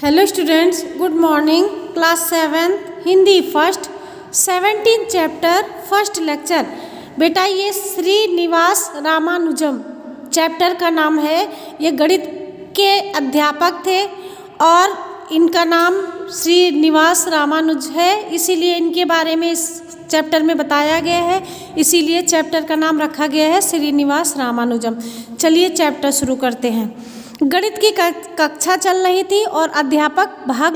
Hello students, good morning. Class 7 Hindi first 17 chapter first lecture. बेटा ये Srinivas Ramanujan chapter का नाम है। ये गणित के अध्यापक थे और इनका नाम श्रीनिवास रामानुज है, इसीलिए इनके बारे में इस चैप्टर में बताया गया है, इसीलिए चैप्टर का नाम रखा गया है श्रीनिवास रामानुजम। चलिए चैप्टर शुरू करते हैं। गणित की कक्षा चल रही थी और अध्यापक भाग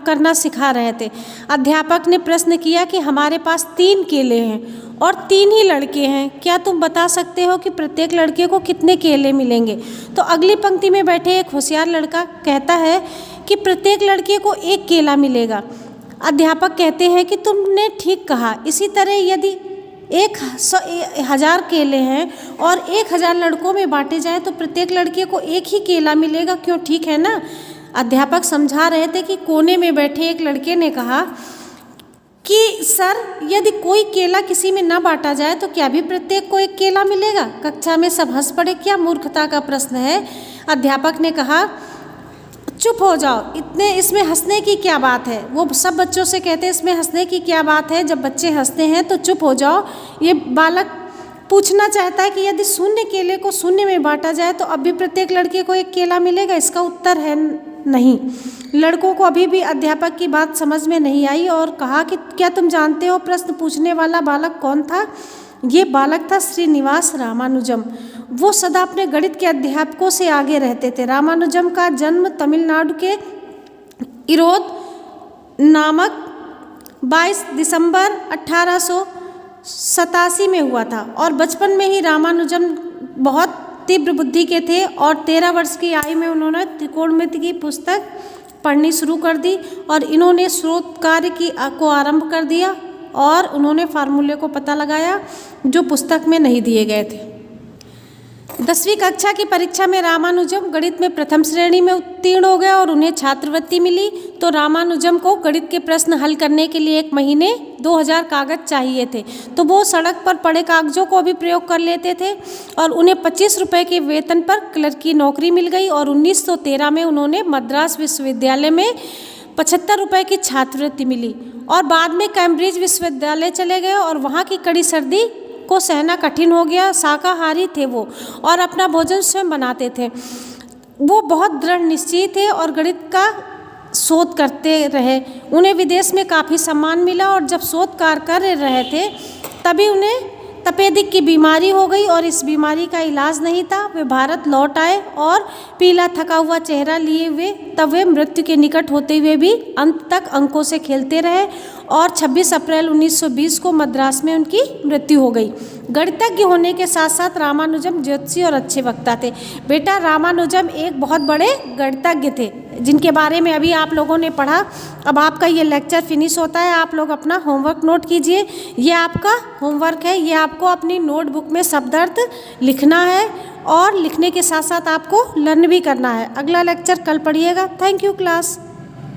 करना सिखा रहे थे। अध्यापक ने प्रश्न किया कि हमारे पास 3 केले हैं और 3 ही लड़के हैं, क्या तुम बता सकते हो कि प्रत्येक लड़के को कितने केले मिलेंगे? तो अगली पंक्ति में बैठे एक होशियार लड़का कहता है कि प्रत्येक लड़के को 1 केला मिलेगा। अध्यापक कहते हैं कि तुमने ठीक कहा, इसी तरह यदि 1000 केले हैं और 1000 लड़कों में बांटे जाए तो प्रत्येक लड़के को 1 ही केला मिलेगा, क्यों? ठीक है ना। अध्यापक समझा रहे थे कि कोने में बैठे एक लड़के ने कहा कि सर, यदि कोई केला किसी में ना बांटा जाए तो क्या भी प्रत्येक को 1 केला मिलेगा? कक्षा में सब हंस पड़े, क्या मूर्खता का प्रश्न है। अध्यापक ने कहा चुप हो जाओ, इसमें हंसने की क्या बात है। वो सब बच्चों से कहते हैं इसमें हंसने की क्या बात है, जब बच्चे हंसते हैं तो चुप हो जाओ। ये बालक पूछना चाहता है कि यदि 0 केले को 0 में बांटा जाए तो अब भी प्रत्येक लड़के को 1 केला मिलेगा? इसका उत्तर है नहीं। लड़कों को अभी भी अध्यापक की बात समझ में नहीं आई और कहा कि क्या तुम जानते हो प्रश्न पूछने वाला बालक कौन था? ये बालक था श्रीनिवास रामानुजम। वो सदा अपने गणित के अध्यापकों से आगे रहते थे। रामानुजम का जन्म तमिलनाडु के इरोद नामक 22 दिसंबर 1887 में हुआ था और बचपन में ही रामानुजम बहुत तीव्र बुद्धि के थे और 13 वर्ष की आयु में उन्होंने त्रिकोणमिति की पुस्तक पढ़नी शुरू कर दी और इन्होंने स्रोत कार्य को आरंभ कर दिया और उन्होंने फार्मूले को पता लगाया जो पुस्तक में नहीं दिए गए थे। 10वीं कक्षा की परीक्षा में रामानुजम गणित में प्रथम श्रेणी में उत्तीर्ण हो गए और उन्हें छात्रवृत्ति मिली। तो रामानुजम को गणित के प्रश्न हल करने के लिए 1 महीने 2000 कागज चाहिए थे, तो वो सड़क पर पड़े कागजों को भी प्रयोग कर लेते थे और उन्हें 25 रुपये के वेतन पर क्लर्क की नौकरी मिल गई और 1913 में उन्होंने मद्रास विश्वविद्यालय में 75 रुपये की छात्रवृत्ति मिली और बाद में कैम्ब्रिज विश्वविद्यालय चले गए और वहाँ की कड़ी सर्दी को सहना कठिन हो गया। शाकाहारी थे वो और अपना भोजन स्वयं बनाते थे। वो बहुत दृढ़ निश्चयी थे और गणित का शोध करते रहे। उन्हें विदेश में काफ़ी सम्मान मिला और जब शोध कार्य कर रहे थे तभी उन्हें तपेदिक की बीमारी हो गई और इस बीमारी का इलाज नहीं था। वे भारत लौट आए और पीला थका हुआ चेहरा लिए हुए तब वे मृत्यु के निकट होते हुए भी अंत तक अंकों से खेलते रहे और 26 अप्रैल 1920 को मद्रास में उनकी मृत्यु हो गई। गणितज्ञ होने के साथ साथ रामानुजम ज्योतिषी और अच्छे वक्ता थे। बेटा, रामानुजम एक बहुत बड़े गणितज्ञ थे जिनके बारे में अभी आप लोगों ने पढ़ा। अब आपका ये लेक्चर फिनिश होता है, आप लोग अपना होमवर्क नोट कीजिए। ये आपका होमवर्क है, ये आपको अपनी नोटबुक में शब्दार्थ लिखना है और लिखने के साथ साथ आपको लर्न भी करना है। अगला लेक्चर कल पढ़िएगा। Thank you class.